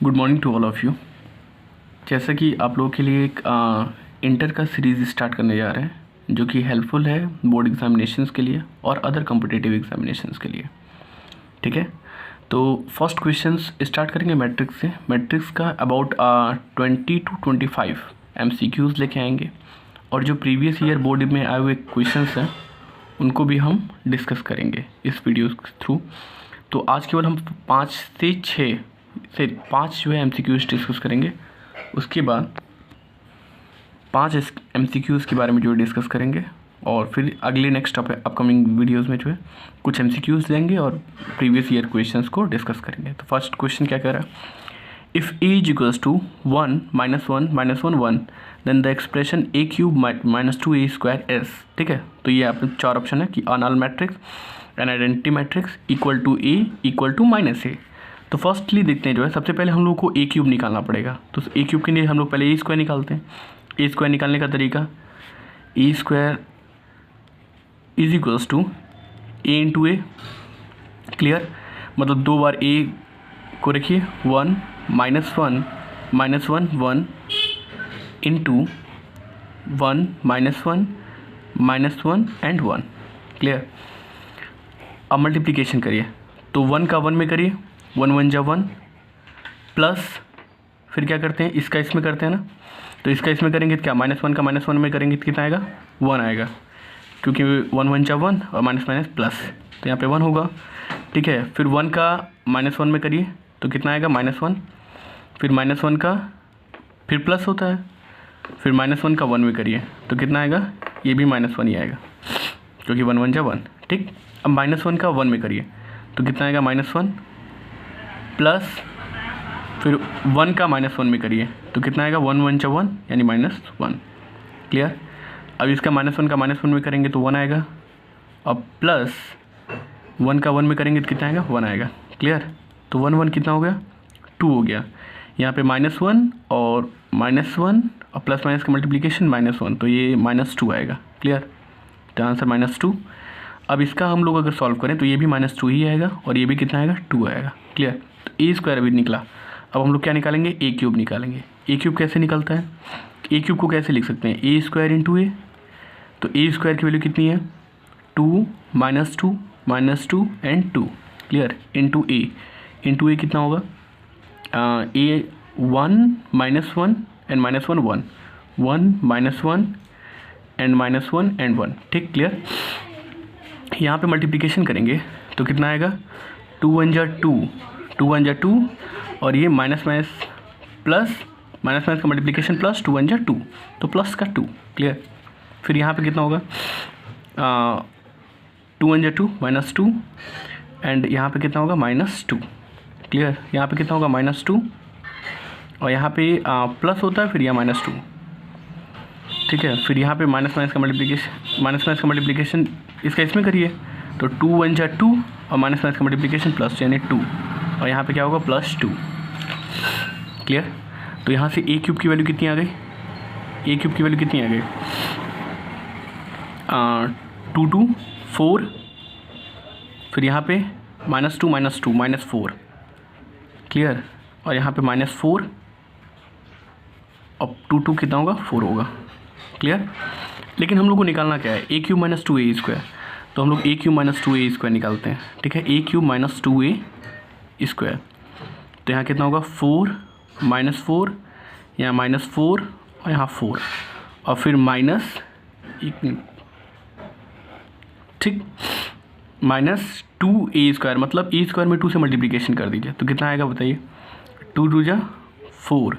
Good morning to all of you. जैसा कि आप लोगों के लिए एक इंटर का सीरीज़ स्टार्ट करने जा रहे हैं जो कि हेल्पफुल है बोर्ड एग्जामिनेशंस के लिए और अदर कॉम्पिटिटिव एग्जामिनेशंस के लिए। ठीक है, तो फर्स्ट क्वेश्चंस स्टार्ट करेंगे मैट्रिक्स से। मैट्रिक्स का अबाउट 20 to 25 MCQs लेके आएंगे और जो प्रीवियस ईयर बोर्ड में आए हुए क्वेश्चंस हैं उनको भी हम डिस्कस करेंगे इस वीडियो के थ्रू। तो आज केवल हम 5 से 5 जो है MCQs डिस्कस करेंगे। उसके बाद 5 MCQs के बारे में जो डिस्कस करेंगे और फिर अगले नेक्स्ट अपकमिंग वीडियोस में जो है कुछ MCQs देंगे और प्रीवियस ईयर क्वेश्चंस को डिस्कस करेंगे। तो फर्स्ट क्वेश्चन क्या कह रहा है, if a is equals to 1 -1 -1 1 then the expression a cube minus 2a square S. ठीक है, तो ये आपने 4 ऑप्शन है कि a null matrix, an identity matrix, equal to a, equal to minus a। तो फर्स्टली देखते हैं जो है सबसे पहले हम लोग को a क्यूब निकालना पड़ेगा। तो a क्यूब के लिए हम लोग पहले a स्क्वायर निकालते हैं। a स्क्वायर निकालने का तरीका, a square is equals to a into a। Clear, मतलब 2 बार a को रखिए 1 -1 -1 1 इंटू 1 -1 -1 एंड 1। क्लियर, अब मल्टीप्लिकेशन करिए तो 1 का 1 में करिए, 1 1 जा 1 प्लस फिर क्या करते हैं इसका इसमें करते हैं ना, तो इसका इसमें करेंगे तो क्या -1 का -1 में करेंगे तो कितना आएगा 1 आएगा, क्योंकि 1 1 जा 1 और माइनस माइनस प्लस तो यहाँ पे 1 होगा। ठीक है, फिर 1 का -1 में करिए तो कितना आएगा -1, फिर -1 का फिर प्लस होता है, फिर -1 का 1 में करिए तो कितना आएगा, ये भी -1 ही आएगा क्योंकि 1 1 जा 1। ठीक, अब -1 का 1 में करिए तो कितना आएगा -1 प्लस फिर 1 का -1 में करिए तो कितना आएगा 1 1 जा 1 यानी -1। क्लियर, अब इसका -1 का -1 में करेंगे तो 1 आएगा, अब प्लस 1 का 1 में करेंगे तो कितना आएगा 1 आएगा। क्लियर, तो 1 1 कितना हो गया 2 हो गया। यहाँ पे -1 और -1 और प्लस माइनस का मल्टीप्लिकेशन -1 तो ये -2 आएगा। क्लियर, तो आंसर -2। अब इसका हम लोग अगर सॉल्व करें तो ये भी -2 ही आएगा और ये भी कितना आएगा 2 आएगा। क्लियर, तो a स्क्वायर अभी निकला। अब हम लोग क्या निकालेंगे, a क्यूब निकालेंगे। a क्यूब कैसे निकलता है, a क्यूब को कैसे लिख सकते हैं, a स्क्वायर इंटू a। तो a स्क्वायर की वैल्यू कितनी है 2 -2 एंड 2। क्लियर, इंटू a कितना होगा a 1 -1 एंड -1 1 1 -1 एंड -1 एंड 1। ठीक, क्लियर। यहाँ पे मल्टीप्लिकेशन करेंगे तो कितना आएगा 2 1 जा 2 2 1 जा 2 और ये माइनस का मल्टीप्लिकेशन प्लस 2 1 जा 2 तो प्लस का 2। क्लियर, फिर यहाँ पे कितना होगा 2 1 जा 2 -2 एंड यहाँ पे कितना होगा -2। क्लियर, यहाँ पे कितना होगा -2 और यहाँ पे प्लस होता है फिर यहाँ -2। ठीक है, फिर यहाँ पे माइनस का मल्टीप्लिकेशन इसका इसमें करिए तो 2 1 जा 2 और माइनस का मल्टीप्लिकेशन प्लस यानी 2 और यहाँ पे क्या होगा +2। क्लियर, तो यहाँ से a क्यूब की वैल्यू कितनी आ गई, a क्यूब की वैल्यू कितनी आ गई 2 2 4, फिर यहाँ पे -2 -4। क्लियर, और यहाँ पे -4 और 2 2 कितना होगा 4 होगा। क्लियर, लेकिन हम लोग को निकालना क्या है, a cube minus 2a square. तो हम लोग a cube minus 2a square निकालते हैं। ठीक है, a cube minus 2a square तो यहाँ कितना होगा 4 -4, यहाँ -4 और यहाँ 4 और फिर माइनस ठीक -2a स्क्वायर, मतलब a स्क्वायर में 2 से मल्टीप्लिकेशन कर दीजिए तो कितना आएगा बताइए 2 2 जा 4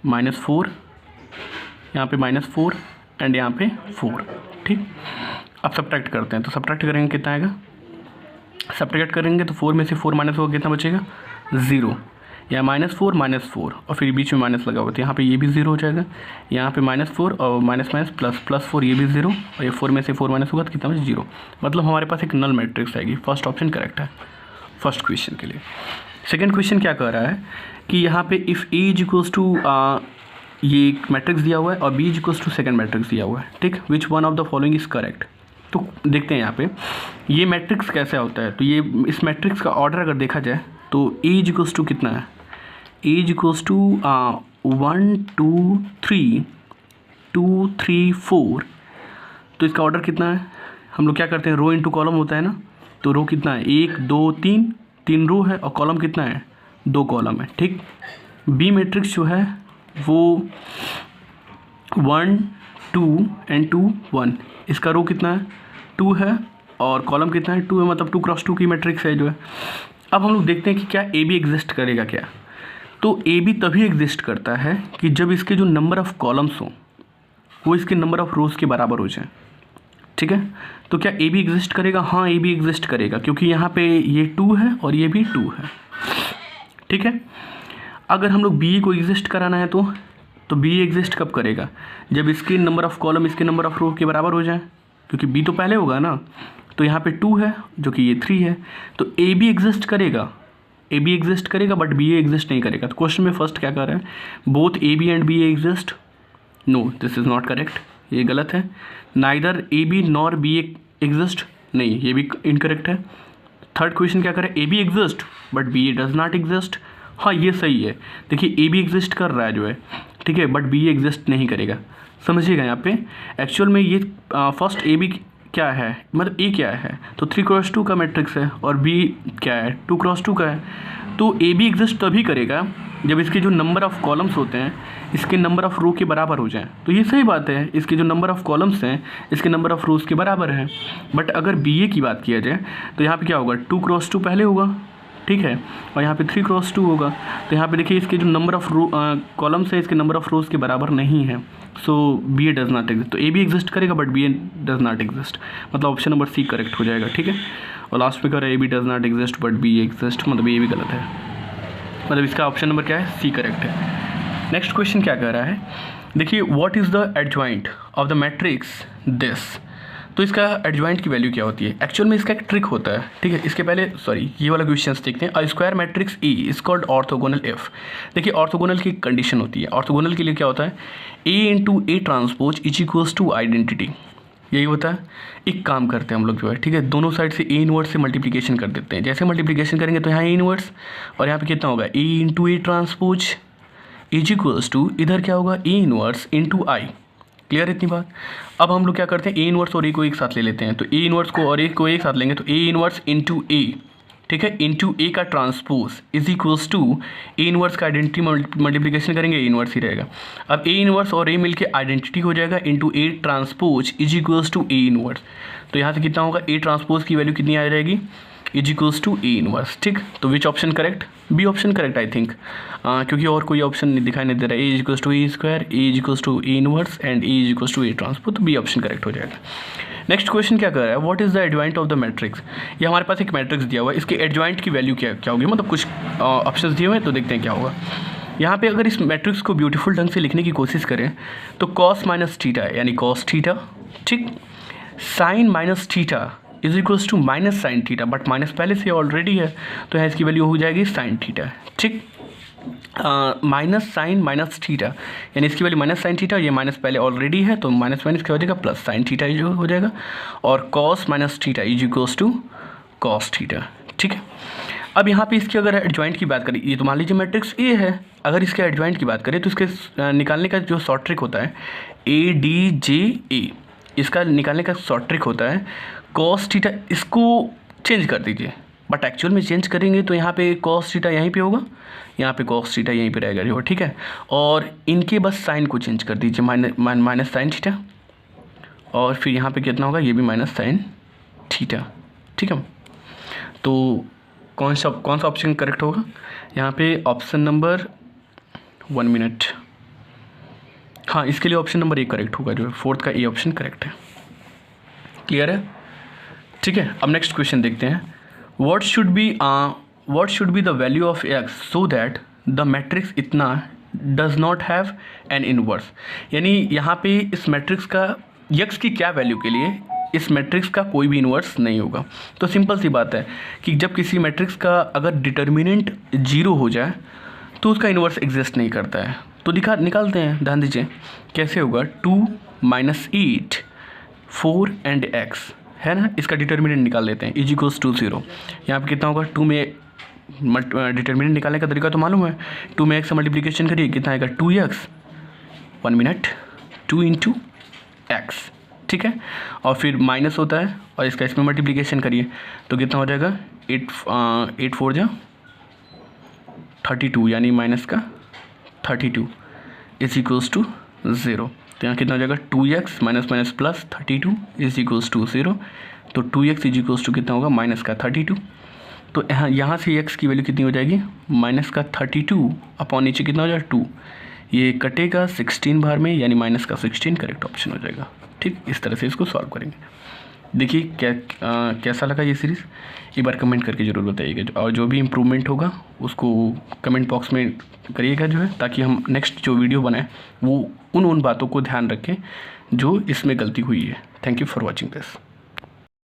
-4, यहाँ पे -4 एंड यहाँ पे 4। ठीक, अब सब्ट्रैक्ट करते हैं तो सब्ट्रैक्ट करेंगे कितना आएगा, सब्ट्रैक्ट करेंगे तो 4 में से 4 माइनस होगा कितना बचेगा 0, या -4 और फिर बीच में माइनस लगा हुआ तो यहाँ पे ये भी 0 हो जाएगा। यहाँ पे -4 और माइनस प्लस 4 ये भी 0 और ये 4 में से 4 माइनस होगा तो कितना बचे 0। मतलब हमारे पास एक नल मैट्रिक्स आएगी। फर्स्ट ऑप्शन करेक्ट है फर्स्ट क्वेश्चन के लिए। सेकेंड क्वेश्चन क्या कह रहा है कि यहाँ पे if a is equals to ये एक मैट्रिक्स दिया हुआ है और b is equals to second matrix दिया हुआ है। ठीक, which one of the following is correct. तो देखते हैं यहाँ पे ये मैट्रिक्स कैसे होता है। तो ये इस मैट्रिक्स का ऑर्डर अगर देखा जाए तो a इज इक्वल्स टू कितना है, ए इज इक्वल्स टू 1 2 3 2 3 4, तो इसका ऑर्डर कितना है? हम लोग क्या करते हैं, रो इंटू कॉलम होता है ना, तो रो कितना है 1 2 3, 3 रो है और कॉलम कितना है 2 कॉलम है, ठीक। बी मैट्रिक्स जो है वो 1 2 एंड 2 1, इसका रो कितना है 2 है और कॉलम कितना है 2 है, मतलब 2 क्रॉस 2 की मैट्रिक्स है जो है। अब हम लोग देखते हैं कि क्या ए बी एग्जिस्ट करेगा क्या। तो ए बी तभी एग्जिस्ट करता है कि जब इसके जो नंबर ऑफ़ कॉलम्स हों वो इसके नंबर ऑफ़ रोज़ के बराबर हो जाए, ठीक है। तो क्या ए बी एग्जिस्ट करेगा? हाँ, ए बी एग्जिस्ट करेगा, क्योंकि यहाँ पे ये 2 है और ये भी 2 है, ठीक है। अगर हम लोग बी को एग्जिस्ट कराना है तो बी एग्जिस्ट कब करेगा? जब इसके नंबर ऑफ़ कॉलम इसके नंबर ऑफ़ रो के बराबर हो जाए, क्योंकि बी तो पहले होगा ना। तो यहाँ पे 2 है जो कि ये 3 है, तो ए बी एग्जिस्ट करेगा, ए बी एग्जिस्ट करेगा बट बी ए एग्जिस्ट नहीं करेगा। तो क्वेश्चन में फर्स्ट क्या कर रहे हैं, both A B and B A exist? No, this is not correct, ये गलत है। Neither A B nor B A exist, नहीं, ये भी इनकरेक्ट है। थर्ड क्वेश्चन क्या करें, A B exist but B A does not exist, हाँ ये सही है। देखिए ए बी एग्जिस्ट कर रहा है जो है, ठीक है, बट बी ए एग्जिस्ट नहीं करेगा। समझिएगा यहाँ पे एक्चुअल में ये फर्स्ट ए बी क्या है, मतलब ए क्या है, तो 3 क्रॉस 2 का मैट्रिक्स है और बी क्या है 2 क्रॉस 2 का है। तो ए बी एग्जिस्ट तभी करेगा जब इसके जो नंबर ऑफ़ कॉलम्स होते हैं इसके नंबर ऑफ़ रो के बराबर हो जाए। तो ये सही बात है, इसके जो नंबर ऑफ़ कॉलम्स हैं इसके नंबर ऑफ़ रोज़ के बराबर है। बट अगर बी ए की बात किया जाए तो यहाँ पे क्या होगा, 2 क्रॉस 2 पहले होगा, ठीक है, और यहाँ पे 3 क्रॉस 2 होगा। तो यहाँ पे देखिए इसके जो नंबर ऑफ़ रो कॉलम्स है इसके नंबर ऑफ़ रोज़ के बराबर नहीं है। So B A does not exist. तो ए बी एग्जिस्ट करेगा but B A does not exist, मतलब ऑप्शन नंबर सी करेक्ट हो जाएगा, ठीक है। और लास्ट में कर A B does not exist but B A exist, मतलब ये भी गलत है, मतलब इसका ऑप्शन नंबर क्या है, सी करेक्ट है। नेक्स्ट क्वेश्चन क्या कह रहा है, देखिए what is the adjoint of the matrix this. तो इसका एडजॉइंट की वैल्यू क्या होती है? एक्चुअल में इसका एक ट्रिक होता है, ठीक है। इसके पहले ये वाला क्वेश्चन देखते हैं। A square matrix A is called orthogonal if. देखिए ऑर्थोगोनल की कंडीशन होती है, ऑर्थोगोनल के लिए क्या होता है, A into A transpose is equals to identity, यही होता है। एक काम करते हैं हम लोग जो है, ठीक है, दोनों साइड से ए इनवर्स से मल्टीप्लिकेशन कर देते हैं। जैसे मल्टीप्लिकेशन करेंगे तो यहाँ ए इनवर्स और यहाँ पे कितना होगा, A into A transpose is equals to, इधर क्या होगा, A inverse into I. Clear इतनी बात। अब हम लोग क्या करते हैं, ए इनवर्स और ए को एक साथ ले लेते हैं। तो ए इनवर्स को और ए को एक साथ लेंगे तो ए इनवर्स इंटू ए, ठीक है, इंटू ए का transpose is equals to A inverse का आइडेंटिटी मल्टीप्लिकेशन करेंगे ए इनवर्स ही रहेगा। अब ए इनवर्स और ए मिलके आइडेंटिटी हो जाएगा into A transpose is equals to A inverse. तो यहाँ से कितना होगा, ए ट्रांसपोज की वैल्यू कितनी आ जाएगी, is equals to A inverse, ठीक। तो which option correct, B option correct I think, क्योंकि और कोई ऑप्शन दिखाई नहीं दे रहा है। A is equals to A square, A is equals to A inverse and A is equals to A transpose, तो बी ऑप्शन करेक्ट हो जाएगा। नेक्स्ट क्वेश्चन क्या कर रहा है, what is the adjoint of the matrix. ये हमारे पास एक मैट्रिक्स दिया हुआ है, इसके एडजॉइंट की वैल्यू क्या होगी, मतलब कुछ ऑप्शंस दिए हुए हैं तो देखते हैं क्या होगा। यहाँ पे अगर इस मैट्रिक्स को ब्यूटीफुल ढंग से लिखने की कोशिश करें तो कॉस माइनस थीटा यानी कॉस थीटा, ठीक, sine minus theta is equals to minus sine theta, but minus पहले से ऑलरेडी है तो यहाँ इसकी वैल्यू हो जाएगी साइन थीटा, ठीक। माइनस साइन माइनस थीटा यानी इसकी वैल्यू माइनस साइन थीटा, ये माइनस पहले ऑलरेडी है तो माइनस माइनस क्या हो जाएगा, प्लस साइन थीटा जो हो जाएगा। और cos minus theta is equals to cos theta, ठीक है। अब यहाँ पे इसकी अगर एडजॉइंट की बात करें, ये तो मान लीजिए मैट्रिक्स ए है, अगर इसके एडजॉइंट की बात करें तो इसके निकालने का जो शॉर्ट ट्रिक होता है ए डी जे ए, इसका निकालने का शॉर्ट ट्रिक होता है कॉस थीटा, इसको चेंज कर दीजिए, बट एक्चुअल में चेंज करेंगे तो यहाँ पे कॉस थीटा यहीं पे होगा, यहाँ पे कॉस थीटा यहीं पे रहेगा जो, ठीक है। और इनके बस साइन को चेंज कर दीजिए, माइनस साइन थीटा, और फिर यहाँ पे कितना होगा, ये भी माइनस साइन थीटा, ठीक है। तो कौन सा ऑप्शन करेक्ट होगा यहाँ पे, ऑप्शन नंबर 1 मिनट, हाँ इसके लिए ऑप्शन नंबर ए करेक्ट होगा, जो फोर्थ का ए ऑप्शन करेक्ट है। क्लियर है, ठीक है। अब नेक्स्ट क्वेश्चन देखते हैं, what should be the value of x so that the matrix इतना does not have an inverse. यानी यहाँ पे इस मैट्रिक्स का एक्स की क्या वैल्यू के लिए इस मैट्रिक्स का कोई भी इन्वर्स नहीं होगा। तो सिंपल सी बात है कि जब किसी मैट्रिक्स का अगर डिटर्मिनेंट 0 हो जाए तो उसका इन्वर्स एग्जिस्ट नहीं करता है। तो निकालते हैं, ध्यान दीजिए कैसे होगा, 2 - 8 4 एंड x है ना, इसका डिटर्मिनेंट निकाल लेते हैं, इज इक्वल्स टू 0। यहाँ पे कितना होगा, 2 में डिटर्मिनेंट निकालने का तरीका तो मालूम है, 2 में x से मल्टीप्लिकेशन करिए, कितना आएगा 2x, 1 मिनट 2 इंटू एक्स, ठीक है। और फिर माइनस होता है और इसका इसमें मल्टीप्लिकेशन करिए तो कितना हो जाएगा 8 4 जा 32, यानी माइनस का 32 इज इक्वल्स टू 0। तो यहाँ कितना हो जाएगा 2x minus minus plus 32 is equals to 0। तो 2x इज इक्वल्स टू कितना होगा माइनस का 32। तो यहाँ से x की वैल्यू कितनी हो जाएगी माइनस का 32 अपॉन नीचे कितना हो जाएगा 2, ये कटेगा 16 बार में, यानी माइनस का 16 करेक्ट ऑप्शन हो जाएगा। ठीक, इस तरह से इसको सॉल्व करेंगे। देखिए कैसा लगा ये सीरीज़, एक बार कमेंट करके ज़रूर बताइएगा, और जो भी इम्प्रूवमेंट होगा उसको कमेंट बॉक्स में करिएगा जो है, ताकि हम नेक्स्ट जो वीडियो बनाएं वो उन बातों को ध्यान रखें जो इसमें गलती हुई है। Thank you for watching this.